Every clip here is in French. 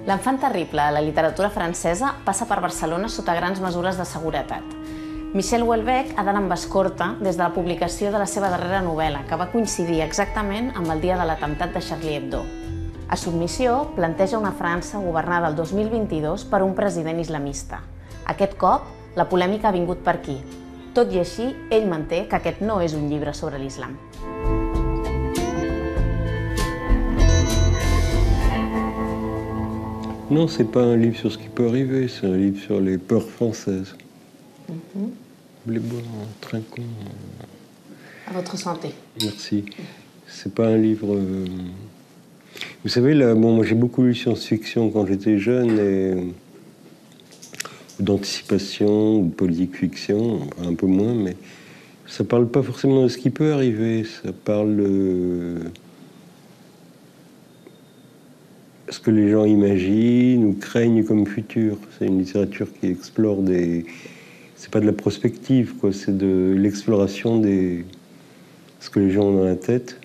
L'enfant terrible a la literatura francesa passa per Barcelona sota grans mesures de seguretat. Michel Houellebecq ha d'anar amb escorta des de la publicació de la seva darrera novel·la, que va coincidir exactament amb el dia de l'atemptat de Charlie Hebdo. A Submissió planteja una França governada el 2022 per un president islamista. Aquest cop, la polèmica ha vingut per aquí. Tot i així, ell manté que aquest no és un llibre sobre l'islam. Non, c'est pas un livre sur ce qui peut arriver, c'est un livre sur les peurs françaises. Les bois en trinquant. À votre santé. Merci. C'est pas un livre... Vous savez, là, bon, moi j'ai beaucoup lu science-fiction quand j'étais jeune, et... d'anticipation, ou de politique-fiction, un peu moins, mais ça parle pas forcément de ce qui peut arriver, ça parle de... ce que les gens imaginent ou craignent comme futur. C'est une littérature qui explore des... C'est pas de la prospective, quoi. C'est de l'exploration des... ce que les gens ont dans la tête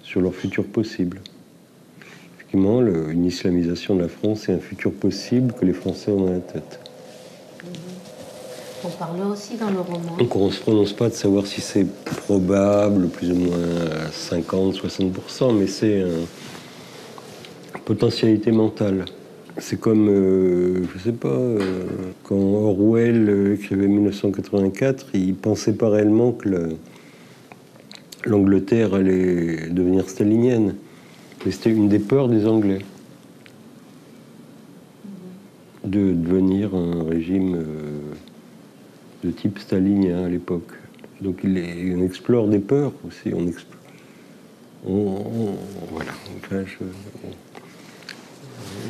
sur leur futur possible. Effectivement, une islamisation de la France, c'est un futur possible que les Français ont dans la tête. On parle aussi dans le roman. Donc on ne se prononce pas de savoir si c'est probable, plus ou moins à 50-60%, mais c'est une potentialité mentale. C'est comme, je sais pas, quand Orwell écrivait 1984, il pensait pas réellement que l'Angleterre allait devenir stalinienne. Mais c'était une des peurs des Anglais. De devenir un régime de type stalinien à l'époque. Donc on explore des peurs aussi. Voilà. Enfin,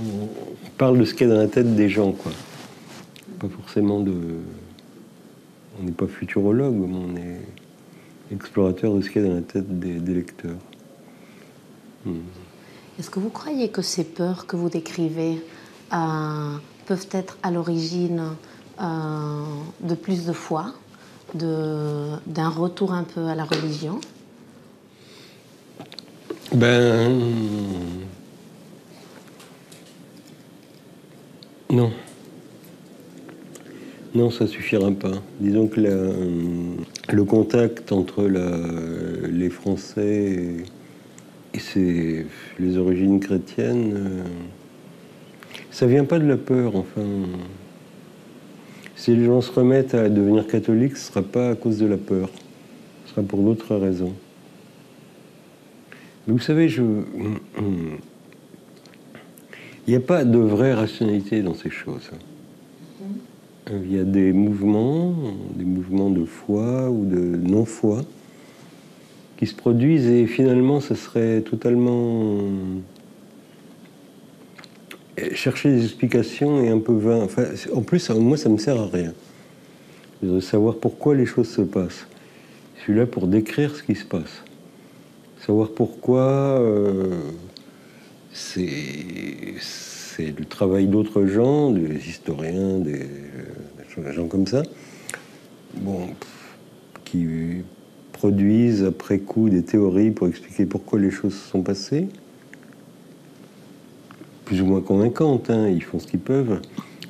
on parle de ce qu'il y a dans la tête des gens, quoi. Pas forcément de... On n'est pas futurologue, mais on est explorateur de ce qu'il y a dans la tête des lecteurs. Est-ce que vous croyez que ces peurs que vous décrivez peuvent être à l'origine de plus de foi, d'un retour un peu à la religion? Non. Non, ça suffira pas. Disons que le contact entre les Français et les origines chrétiennes, ça vient pas de la peur, enfin. Si les gens se remettent à devenir catholiques, ce sera pas à cause de la peur. Ce sera pour d'autres raisons. Mais vous savez, il n'y a pas de vraie rationalité dans ces choses. Il y a des mouvements de foi ou de non-foi qui se produisent et finalement, ça serait totalement... Chercher des explications est un peu vain. Enfin, en plus, moi, ça ne me sert à rien. De savoir pourquoi les choses se passent. Je suis là pour décrire ce qui se passe. Savoir pourquoi c'est le travail d'autres gens, des historiens, des gens comme ça, bon, qui produisent après coup des théories pour expliquer pourquoi les choses se sont passées. Plus ou moins convaincantes, hein, ils font ce qu'ils peuvent.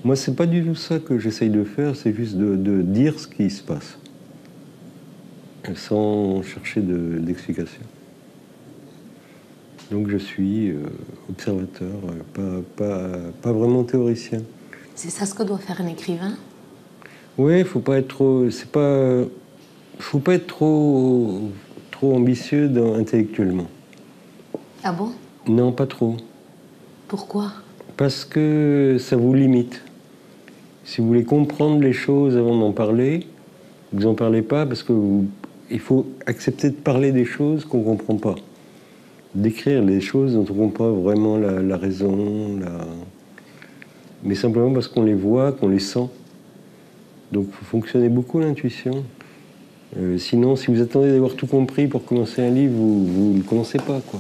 Moi, c'est pas du tout ça que j'essaye de faire, c'est juste de dire ce qui se passe, sans chercher d'explication. Donc je suis observateur, pas vraiment théoricien. C'est ça ce que doit faire un écrivain? Oui, faut pas être trop... faut pas être trop ambitieux intellectuellement. Ah bon? Non, pas trop. Pourquoi? Parce que ça vous limite. Si vous voulez comprendre les choses avant d'en parler, vous n'en parlez pas parce que il faut accepter de parler des choses qu'on ne comprend pas. D'écrire les choses dont on ne comprend pas vraiment la raison, mais simplement parce qu'on les voit, qu'on les sent. Donc il faut fonctionner beaucoup l'intuition. Sinon, si vous attendez d'avoir tout compris pour commencer un livre, vous ne commencez pas, quoi.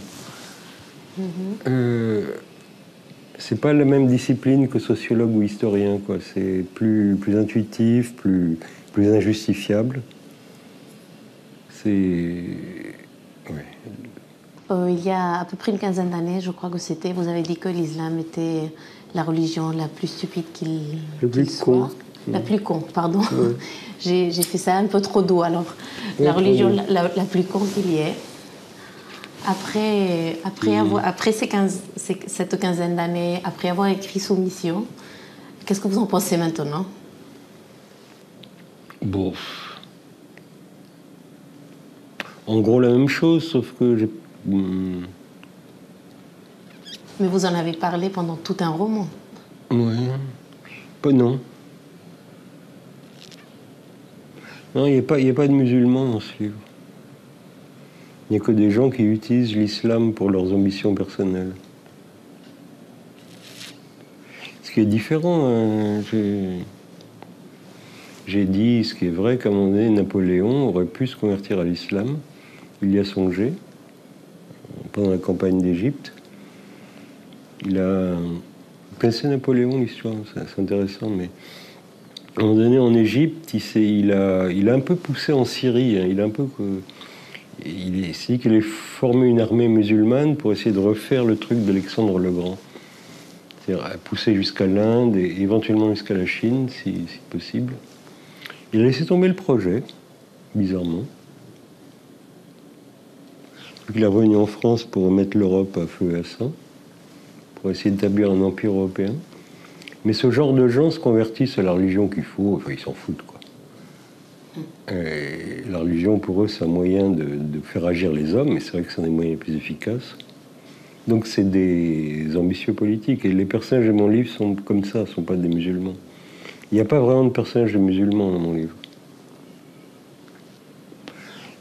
C'est pas la même discipline que sociologue ou historien, quoi. C'est plus intuitif, plus injustifiable. C'est... Ouais. Il y a à peu près une quinzaine d'années, je crois que c'était, vous avez dit que l'islam était la religion la plus stupide qu'il soit. Con. La plus con, pardon. Ouais. J'ai fait ça un peu trop doux, alors. Ouais, la religion la plus con qu'il y ait. Après cette quinzaine d'années, après avoir écrit Soumission, qu'est-ce que vous en pensez maintenant? Bon. En gros, la même chose, sauf que j'ai... Mais vous en avez parlé pendant tout un roman. Oui. Non. Non, il n'y a pas de musulmans dans ce livre. Il n'y a que des gens qui utilisent l'islam pour leurs ambitions personnelles. Ce qui est différent, hein, j'ai dit, ce qui est vrai, qu'à un moment donné, Napoléon aurait pu se convertir à l'islam. Il y a songé, pendant la campagne d'Égypte. Vous connaissez Napoléon, l'histoire, c'est intéressant, mais à un moment donné, en Égypte, il a un peu poussé en Syrie, hein, il s'est dit qu'il allait former une armée musulmane pour essayer de refaire le truc d'Alexandre le Grand. C'est-à-dire pousser jusqu'à l'Inde et éventuellement jusqu'à la Chine, si possible. Il a laissé tomber le projet, bizarrement. Donc il est revenu en France pour mettre l'Europe à feu et à sang, pour essayer d'établir un empire européen. Mais ce genre de gens se convertissent à la religion qu'il faut, enfin ils s'en foutent, quoi. Et la religion, pour eux, c'est un moyen de faire agir les hommes, mais c'est vrai que c'est un des moyens les plus efficaces. Donc c'est des ambitieux politiques. Et les personnages de mon livre sont comme ça, ne sont pas des musulmans. Il n'y a pas vraiment de personnages de musulmans dans mon livre.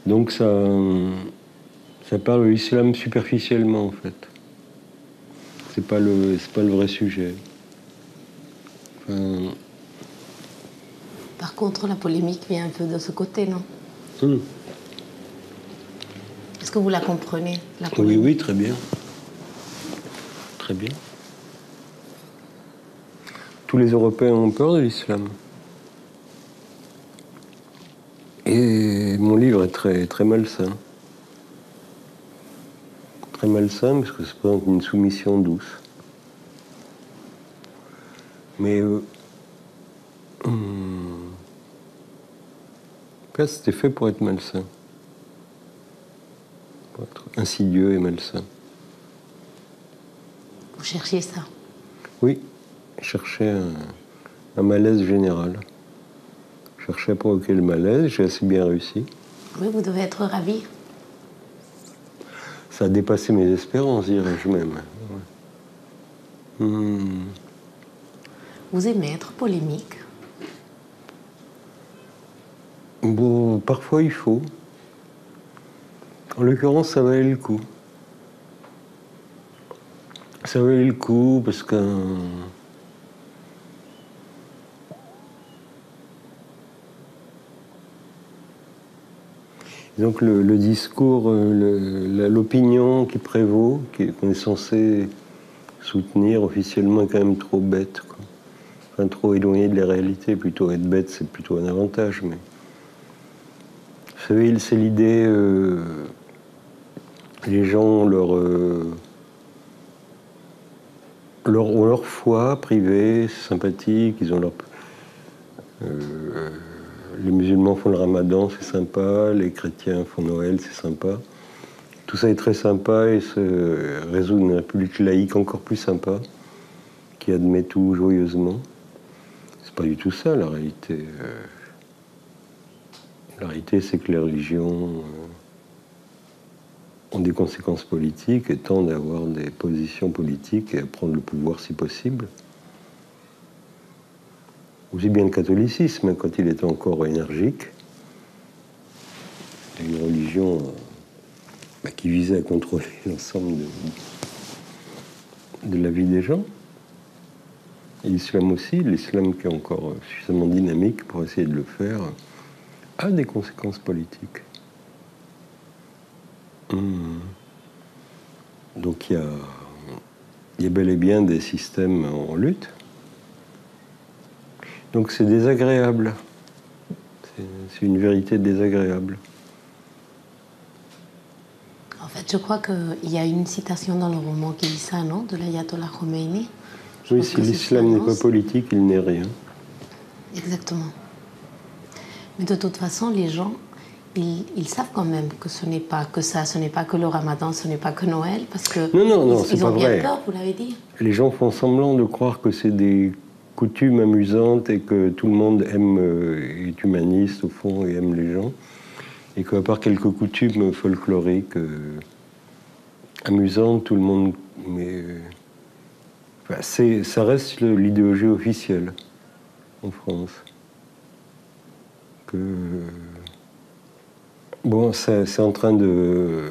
Donc ça parle de l'islam superficiellement, en fait. C'est pas le vrai sujet. Enfin... Par contre, la polémique vient un peu de ce côté, non? Est-ce que vous la comprenez, la polémique? Oui, très bien. Très bien. Tous les Européens ont peur de l'islam. Et mon livre est très, très malsain. Très malsain parce que ça présente une soumission douce. Mais c'était fait pour être malsain. Pour être insidieux et malsain. Vous cherchiez ça? Oui, je cherchais un malaise général. Je cherchais à provoquer le malaise, j'ai assez bien réussi. Oui, vous devez être ravi. Ça a dépassé mes espérances, dirais-je même. Ouais. Vous aimez être polémique? Bon, parfois il faut. En l'occurrence, ça valait le coup. Ça valait le coup parce que... Donc le discours, l'opinion qui prévaut, qu'on est censé soutenir officiellement, est quand même trop bête, quoi. Enfin, trop éloigné de la réalité. Plutôt être bête, c'est plutôt un avantage. Mais vous savez, c'est l'idée... les gens ont leur foi privée, c'est sympathique, ils ont leur... les musulmans font le ramadan, c'est sympa, les chrétiens font Noël, c'est sympa. Tout ça est très sympa et se résout une république laïque encore plus sympa, qui admet tout joyeusement. C'est pas du tout ça, la réalité. La réalité, c'est que les religions ont des conséquences politiques et tendent à avoir des positions politiques et à prendre le pouvoir si possible. Aussi bien le catholicisme, quand il était encore énergique, une religion qui visait à contrôler l'ensemble de la vie des gens. Et l'islam aussi, l'islam qui est encore suffisamment dynamique pour essayer de le faire, a des conséquences politiques. Donc il y a bel et bien des systèmes en lutte. Donc c'est désagréable. C'est une vérité désagréable. En fait, je crois qu'il y a une citation dans le roman qui dit ça, non? De l'ayatollah Khomeini. Oui, si l'islam n'est pas politique, il n'est rien. Exactement. Mais de toute façon, les gens, ils savent quand même que ce n'est pas que ça, ce n'est pas que le ramadan, ce n'est pas que Noël, parce que Non, c'est ils pas ont bien vrai. peur, vous l'avez dit. Les gens font semblant de croire que c'est des coutumes amusantes et que tout le monde aime, est humaniste au fond et aime les gens. Et qu'à part quelques coutumes folkloriques amusantes, tout le monde... Mais, enfin, ça reste l'idéologie officielle en France. Bon, c'est en train de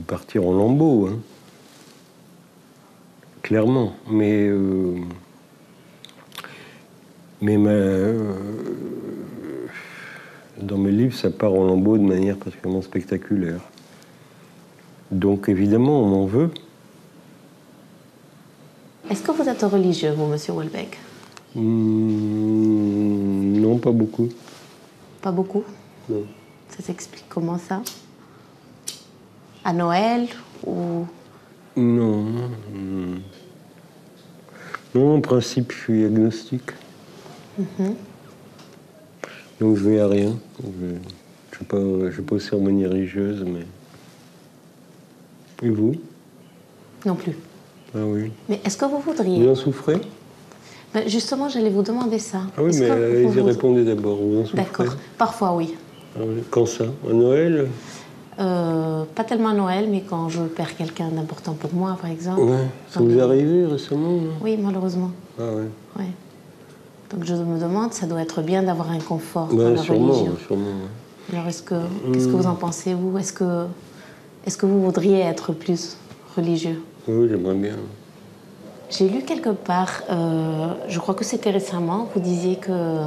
partir en lambeaux, hein. Clairement. Mais dans mes livres, ça part en lambeaux de manière particulièrement spectaculaire. Donc évidemment, on m'en veut. Est-ce que vous êtes religieux, vous, monsieur Houellebecq? Non, pas beaucoup. Pas beaucoup? Non. Ça s'explique comment ça? À Noël ou... Non. Non, en principe, je suis agnostique. Donc je vais à rien. Je n'ai pas aux cérémonies religieuses, mais... Et vous? Non plus. Ah oui. Mais est-ce que vous voudriez... Vous en souffrez? Ben, justement, j'allais vous demander ça. Ah oui, mais allez-y, répondez d'abord. Vous en souffrez? D'accord. Parfois, oui. Ah oui. Quand ça? À Noël? Pas tellement à Noël, mais quand je perds quelqu'un d'important pour moi, par exemple. Ouais. Ça vous est arrivé récemment, non? Oui, malheureusement. Ah ouais. Ouais. Donc je me demande, ça doit être bien d'avoir un confort dans la sûrement, religion. Sûrement, ouais. Alors qu'est-ce que vous en pensez, vous? Est-ce que vous voudriez être plus religieux? Oui, j'aimerais bien. J'ai lu quelque part, je crois que c'était récemment, vous disiez que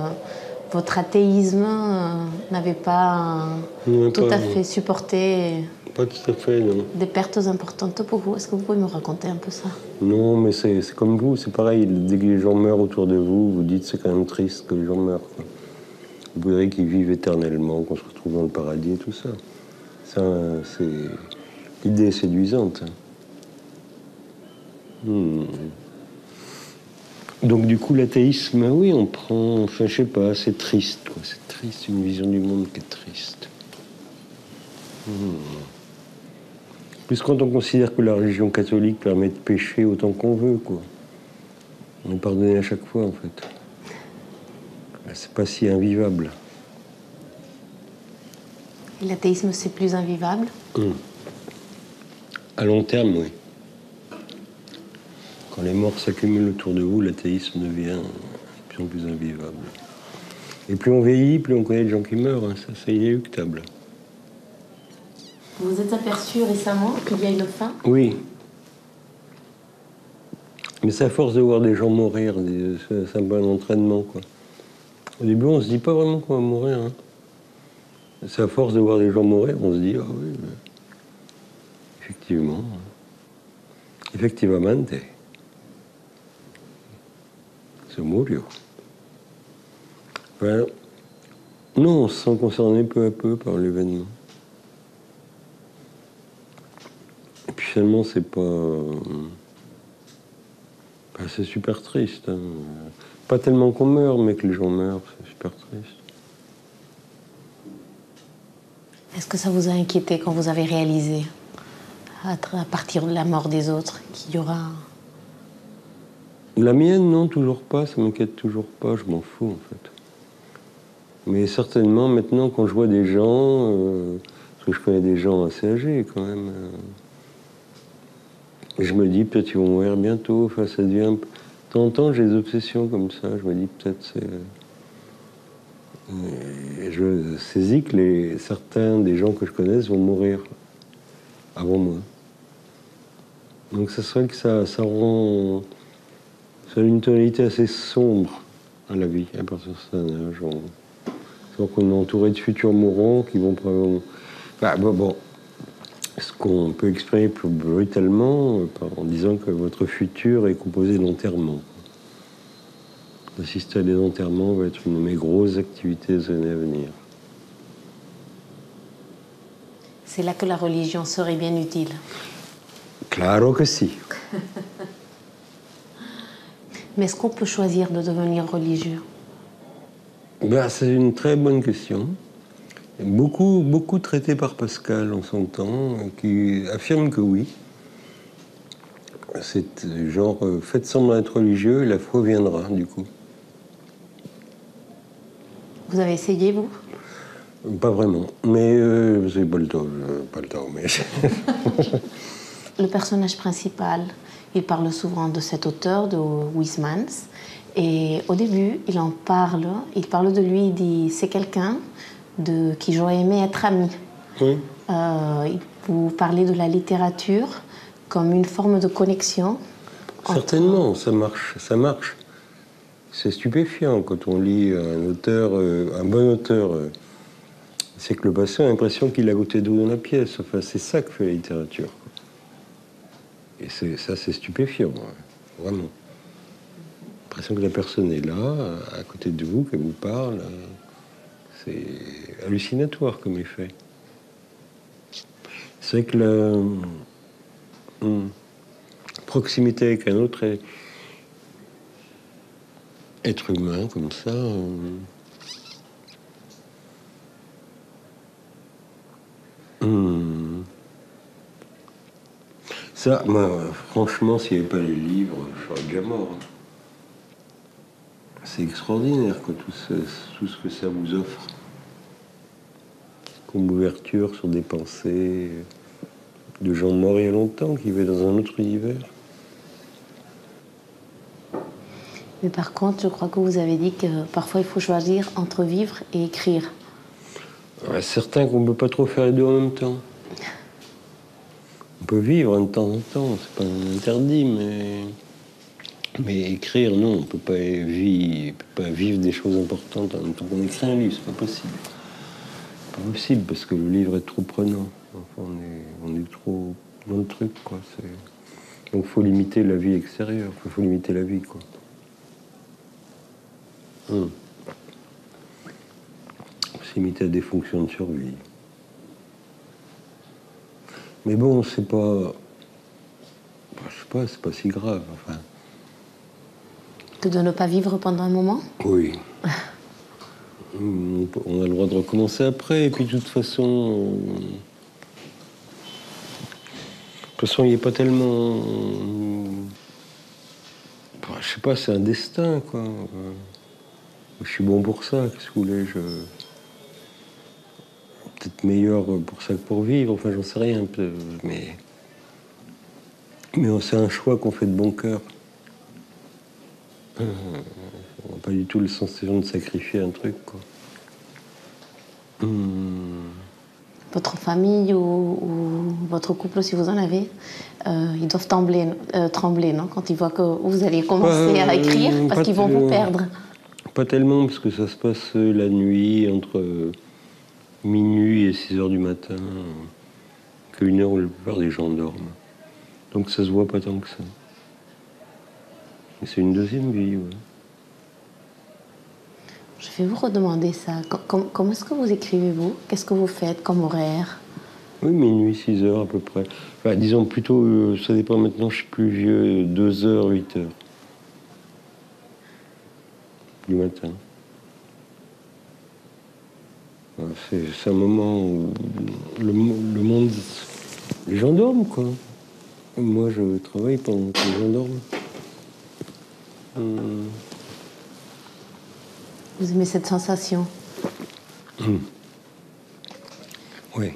votre athéisme n'avait pas tout à fait supporté Pas tout à fait, non. des pertes importantes pour vous. Est-ce que vous pouvez me raconter un peu ça? Non, mais c'est comme vous, c'est pareil. Dès que les gens meurent autour de vous, vous dites c'est quand même triste que les gens meurent, quoi. Vous voudriez qu'ils vivent éternellement, qu'on se retrouve dans le paradis et tout ça. L'idée est séduisante. Donc du coup, l'athéisme, oui, on prend... Enfin, je sais pas, c'est triste, quoi. C'est triste, une vision du monde qui est triste. Plus quand on considère que la religion catholique permet de pécher autant qu'on veut, quoi. On est pardonné à chaque fois, en fait. C'est pas si invivable. Et l'athéisme, c'est plus invivable? À long terme, oui. Quand les morts s'accumulent autour de vous, l'athéisme devient de plus en plus invivable. Et plus on vieillit, plus on connaît de gens qui meurent, hein. Ça, c'est inéluctable. Vous vous êtes aperçu récemment qu'il y a une fin? Oui. Mais c'est à force de voir des gens mourir, c'est un peu un entraînement, quoi. Au début, on se dit pas vraiment qu'on va mourir, hein. C'est à force de voir des gens mourir, on se dit, ah oui, effectivement. Effectivamente. Se murió. Enfin, non, on se sent concerné peu à peu par l'événement. Et puis finalement, c'est pas... Enfin, c'est super triste, hein. Pas tellement qu'on meurt, mais que les gens meurent, c'est super triste. Est-ce que ça vous a inquiété quand vous avez réalisé, à partir de la mort des autres, qu'il y aura... La mienne, non, toujours pas, ça m'inquiète toujours pas, je m'en fous, en fait. Mais certainement, maintenant, quand je vois des gens, parce que je connais des gens assez âgés, quand même, je me dis, peut-être ils vont mourir bientôt, enfin, ça devient... De temps en temps, j'ai des obsessions comme ça, je me dis, peut-être c'est... Et je saisis que certains des gens que je connaisse vont mourir avant moi. Donc ça serait que ça rend... Ça a une tonalité assez sombre à la vie, à partir de certain âge. Donc on est entouré de futurs mourants qui vont probablement... Enfin, bon, ce qu'on peut exprimer plus brutalement en disant que votre futur est composé d'enterrements. Assister à des enterrements va être une de mes grosses activités des années à venir. C'est là que la religion serait bien utile. Claro que si. Mais est-ce qu'on peut choisir de devenir religieux? Ben, c'est une très bonne question. Beaucoup traité par Pascal en son temps, qui affirme que oui. C'est genre, faites semblant d'être religieux et la foi viendra, du coup. Vous avez essayé, vous? Pas vraiment, mais c'est pas le temps, mais... Le personnage principal, il parle souvent de cet auteur, de Huysmans, et au début, il parle de lui, il dit c'est quelqu'un de qui j'aurais aimé être ami. Oui. Vous parlez de la littérature comme une forme de connexion. Certainement, ça marche, ça marche. C'est stupéfiant quand on lit un auteur, un bon auteur. C'est que le patient a l'impression qu'il a goûté d'eau dans la pièce. Enfin, c'est ça que fait la littérature. Et ça, c'est stupéfiant, vraiment. L'impression que la personne est là, à côté de vous, qu'elle vous parle. C'est hallucinatoire comme effet. C'est vrai que la proximité avec un autre être humain, comme ça... Ça, moi, franchement, s'il n'y avait pas les livres, je serais déjà mort. C'est extraordinaire, quoi, tout ce que ça vous offre. Comme ouverture sur des pensées de gens morts il y a longtemps, qui vivaient dans un autre univers. Mais par contre, je crois que vous avez dit que parfois il faut choisir entre vivre et écrire. Ouais, certain qu'on ne peut pas trop faire les deux en même temps. On peut vivre de temps en temps, c'est pas interdit, mais écrire, non, on ne peut pas vivre des choses importantes en même temps qu'on écrit un livre, c'est pas possible. Pas possible, parce que le livre est trop prenant. Enfin, on est trop dans le truc, quoi. Donc il faut limiter la vie extérieure, il faut limiter la vie, quoi. Faut se limiter à des fonctions de survie. Mais bon, c'est pas... Je sais pas, c'est pas si grave, enfin... Que de ne pas vivre pendant un moment? Oui. On a le droit de recommencer après, et puis de toute façon... il n'y a pas tellement... Je sais pas, c'est un destin, quoi. Je suis bon pour ça, qu'est-ce que vous voulez, peut-être meilleur pour ça que pour vivre, enfin j'en sais rien, mais c'est un choix qu'on fait de bon cœur. On n'a pas du tout le sensation de sacrifier un truc, quoi. Votre famille ou votre couple, si vous en avez, ils doivent trembler, non? Quand ils voient que vous allez commencer à écrire, parce qu'ils vont vous perdre. Pas tellement, parce que ça se passe la nuit, entre minuit et 6 heures du matin, qu'une heure où la plupart des gens dorment. Donc ça se voit pas tant que ça. Mais c'est une deuxième vie, ouais. Je vais vous redemander ça. Comment est-ce que vous écrivez, vous? Qu'est-ce que vous faites comme horaire? Oui, minuit, 6 heures à peu près. Enfin, disons plutôt, ça dépend maintenant, je suis plus vieux, 2 heures, 8 heures. Du matin. C'est un moment où le monde... Les gens dorment, quoi. Moi, je travaille pendant que les gens dorment. Vous aimez cette sensation? Oui.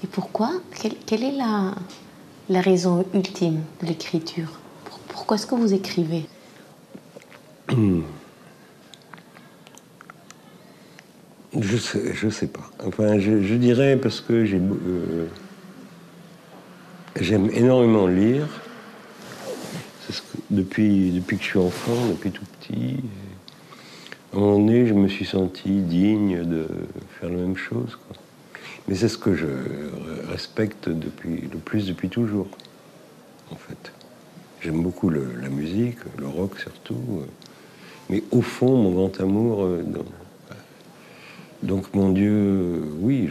Et pourquoi? Quelle est la raison ultime de l'écriture? Pourquoi est-ce que vous écrivez? Je sais pas. Enfin, je dirais parce que j'aime énormément lire. Depuis que je suis enfant, depuis tout petit. À un moment donné, je me suis senti digne de faire la même chose, quoi. Mais c'est ce que je respecte le plus depuis toujours, en fait. J'aime beaucoup la musique, le rock surtout. Mais au fond, mon grand amour... Donc, mon Dieu, oui,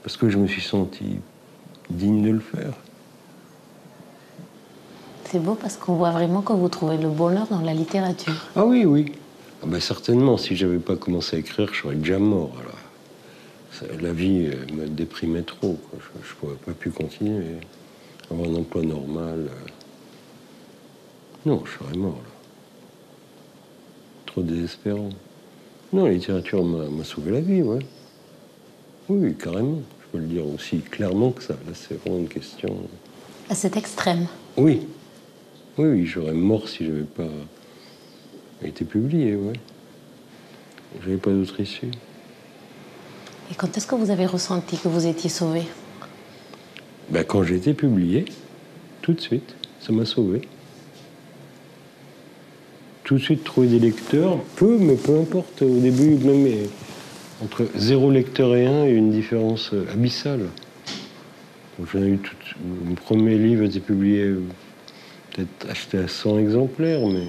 parce que je me suis senti digne de le faire. C'est beau parce qu'on voit vraiment que vous trouvez le bonheur dans la littérature. Ah oui, oui. Ah ben certainement, si j'avais pas commencé à écrire, je serais déjà mort. Alors. La vie me déprimait trop. Quoi. Je pourrais pas pu continuer. Avoir un emploi normal. Non, je serais mort, là. Trop désespérant. Non, la littérature m'a sauvé la vie, ouais. Oui, carrément. Je peux le dire aussi clairement que ça. Là, c'est vraiment une question... À cet extrême. Oui. Oui, oui, j'aurais mort si j'avais pas été publié, ouais. J'avais pas d'autre issue. Et quand est-ce que vous avez ressenti que vous étiez sauvé? Ben, quand j'ai été publié, tout de suite, ça m'a sauvé. Tout de suite trouver des lecteurs, mais peu importe. Au début, même entre 0 lecteur et 1, il y a une différence abyssale. Mon premier livre a été publié, peut-être acheté à 100 exemplaires, mais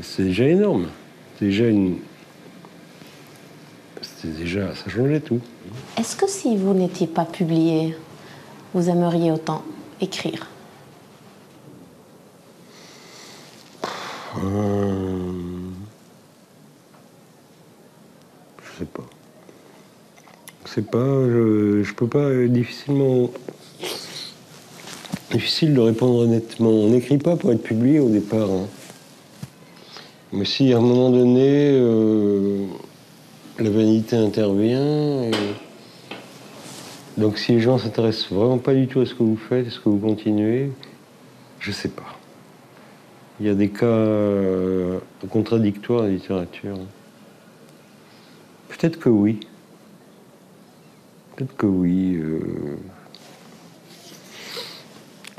c'est déjà énorme. Ça changeait tout. Est-ce que si vous n'étiez pas publié, vous aimeriez autant écrire? Je sais pas. Je peux pas, difficile de répondre honnêtement. On n'écrit pas pour être publié au départ. Hein. Mais si à un moment donné, la vanité intervient, donc si les gens s'intéressent vraiment pas du tout à ce que vous faites, à ce que vous continuez, je sais pas. Il y a des cas contradictoires en littérature. Peut-être que oui. Peut-être que oui.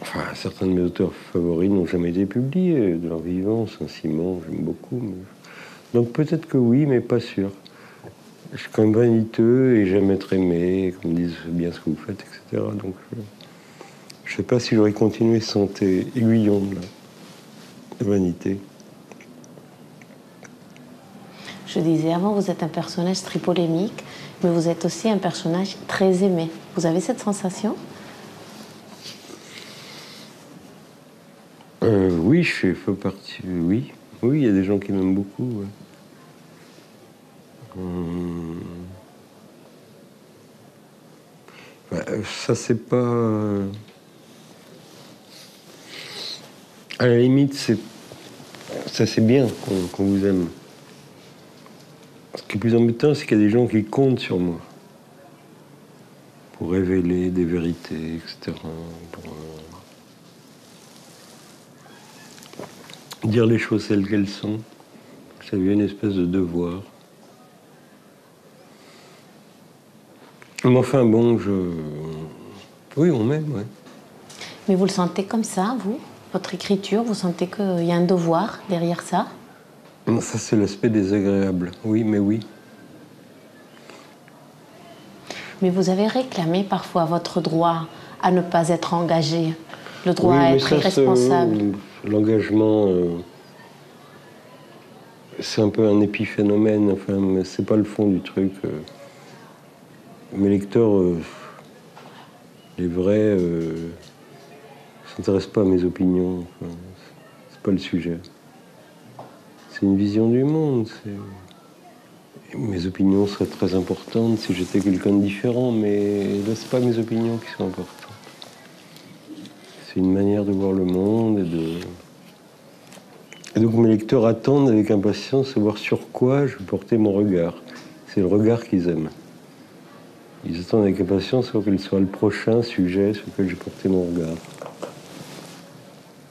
Enfin, certains de mes auteurs favoris n'ont jamais été publiés de leur vivant. Saint-Simon, j'aime beaucoup. Mais... Donc peut-être que oui, mais pas sûr. Je suis quand même vaniteux et j'aime être aimé, qu'on me dise bien ce que vous faites, etc. Donc je ne sais pas si j'aurais continué sans tes aiguillons de vanité. Je disais avant, vous êtes un personnage très polémique, mais vous êtes aussi un personnage très aimé. Vous avez cette sensation? Oui, je fais partie. Oui, oui, il y a des gens qui m'aiment beaucoup. Ouais. Ça, c'est pas. À la limite, c'est bien qu'on vous aime. Ce qui est plus embêtant, c'est qu'il y a des gens qui comptent sur moi pour révéler des vérités, etc. Pour dire les choses telles qu'elles sont. Ça devient une espèce de devoir. Mais enfin, bon, oui, on m'aime, ouais. Mais vous le sentez comme ça, vous? Votre écriture, vous sentez qu'il y a un devoir derrière ça? Ça, c'est l'aspect désagréable. Oui, mais oui. Mais vous avez réclamé parfois votre droit à ne pas être engagé, le droit à être irresponsable. L'engagement, c'est un peu un épiphénomène, enfin, mais c'est pas le fond du truc. Mes lecteurs, les vrais, s'intéressent pas à mes opinions. Enfin, c'est pas le sujet. C'est une vision du monde. Mes opinions seraient très importantes si j'étais quelqu'un de différent, mais là, c'est pas mes opinions qui sont importantes. C'est une manière de voir le monde et donc mes lecteurs attendent avec impatience de voir sur quoi je vais porter mon regard. C'est le regard qu'ils aiment. Ils attendent avec impatience pour quel soit le prochain sujet sur lequel je vais porter mon regard.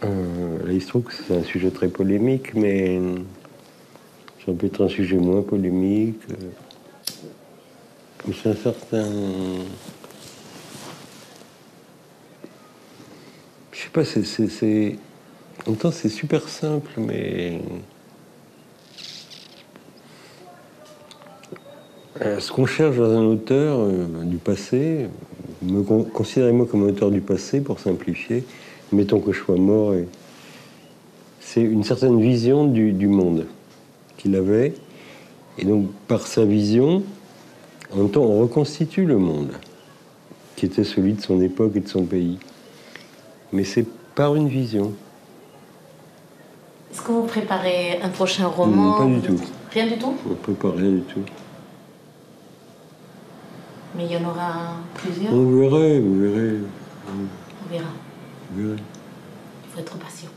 Là, il se trouve que c'est un sujet très polémique, mais ça peut être un sujet moins polémique. C'est un certain... Je sais pas, c'est... En même temps, c'est super simple, mais... Ce qu'on cherche dans un auteur du passé, considérez-moi comme un auteur du passé, pour simplifier, mettons que je sois mort, c'est une certaine vision du monde qu'il avait, et donc par sa vision, en même temps, on reconstitue le monde, qui était celui de son époque et de son pays. Mais c'est par une vision. que vous préparez un prochain roman? Pas du tout. Rien du tout? On ne prépare rien du tout. Mais il y en aura plusieurs? On verra, vous verrez. On verra. Vous verrez. Il faut être patient.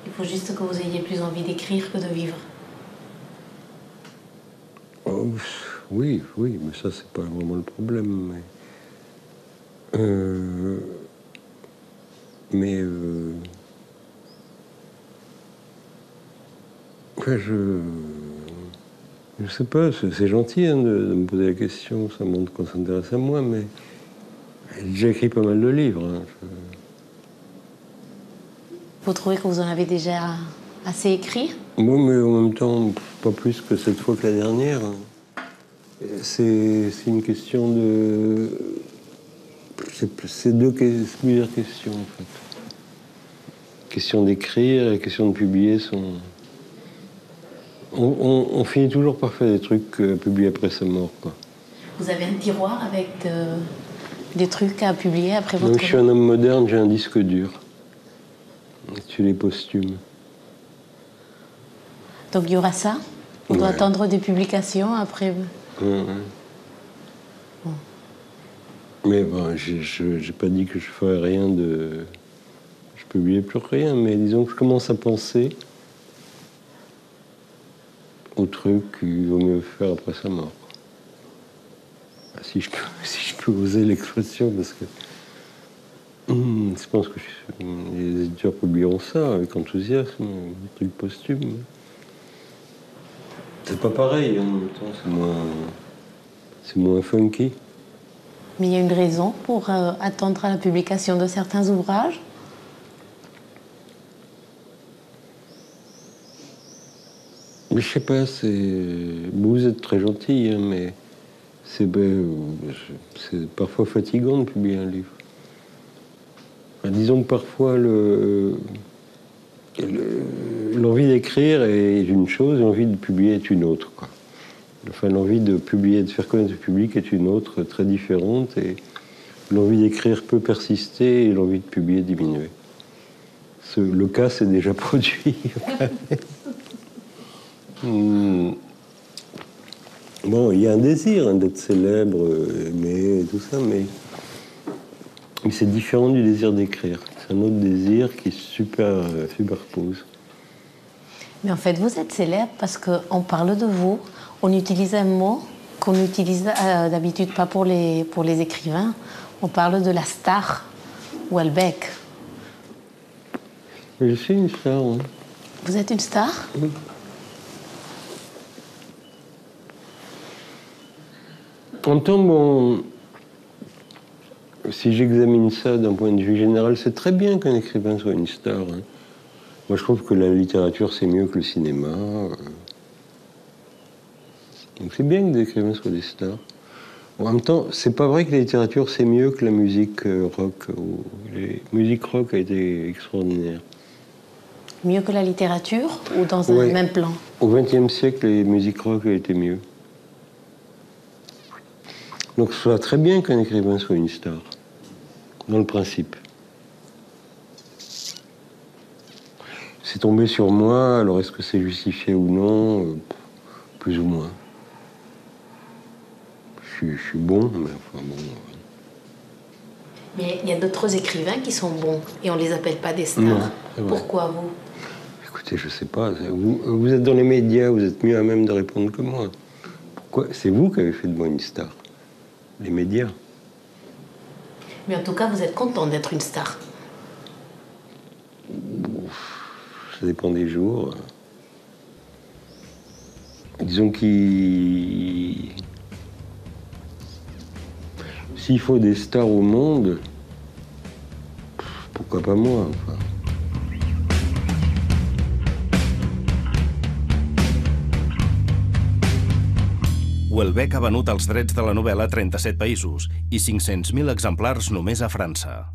Il faut juste que vous ayez plus envie d'écrire que de vivre. Oh, oui, oui, mais ça, c'est pas vraiment le problème. Enfin, je sais pas, c'est gentil hein, de me poser la question, ça montre qu'on s'intéresse à moi, mais j'ai déjà écrit pas mal de livres. Hein, Vous trouvez que vous en avez déjà assez écrit? Bon, mais en même temps, pas plus que cette fois que la dernière. C'est une question de... C'est plusieurs questions, en fait. La question d'écrire et la question de publier sont... On finit toujours par faire des trucs à publier après sa mort, quoi. Vous avez un tiroir avec des trucs à publier après votre mort? Donc, je suis un homme moderne, j'ai un disque dur. Tu les posthumes. Donc il y aura ça? On doit attendre des publications après? Ouais. Bon. Mais bon, j'ai pas dit que je ferais rien de... Je publiais plus rien, mais disons que je commence à penser au truc qu'il vaut mieux faire après sa mort. Si je peux oser l'expression, parce que je pense que les éditeurs publieront ça avec enthousiasme, des trucs posthumes. C'est pas pareil, en même temps, c'est moins funky. Mais il y a une raison pour attendre à la publication de certains ouvrages? Mais je sais pas, vous êtes très gentil, hein, mais c'est parfois fatigant de publier un livre. Enfin, disons que parfois l'envie d'écrire est une chose et l'envie de publier est une autre, quoi. Enfin, l'envie de publier, de faire connaître au public est une autre, très différente, et l'envie d'écrire peut persister et l'envie de publier diminuer. Le cas s'est déjà produit. Bon, il y a un désir hein, d'être célèbre, aimé, tout ça, mais c'est différent du désir d'écrire. C'est un autre désir qui superpose. Mais en fait, vous êtes célèbre parce qu'on parle de vous, on utilise un mot qu'on n'utilise d'habitude pas pour les écrivains. On parle de la star, Houellebecq. Je suis une star, hein. Vous êtes une star? Oui. En même temps, bon, si j'examine ça d'un point de vue général, c'est très bien qu'un écrivain soit une star. Hein. Moi, je trouve que la littérature, c'est mieux que le cinéma. Donc c'est bien que des écrivains soient des stars. En même temps, c'est pas vrai que la littérature, c'est mieux que la musique rock. La musique rock a été extraordinaire. Mieux que la littérature ou dans un même plan? Au XXe siècle, les musiques rock a été mieux. Donc, ce soit très bien qu'un écrivain soit une star, dans le principe. C'est tombé sur moi, alors est-ce que c'est justifié ou non? Plus ou moins. Je suis bon, mais enfin bon... Mais il y a d'autres écrivains qui sont bons, et on ne les appelle pas des stars. Non, pourquoi vous? Écoutez, je sais pas. Vous êtes dans les médias, vous êtes mieux à même de répondre que moi. Pourquoi? C'est vous qui avez fait de moi une star. Les médias. Mais en tout cas, vous êtes content d'être une star. Ça dépend des jours. Disons s'il faut des stars au monde, pourquoi pas moi, enfin. Houellebecq ha venut els drets de la novel·la a 37 països i 500.000 exemplars només a França.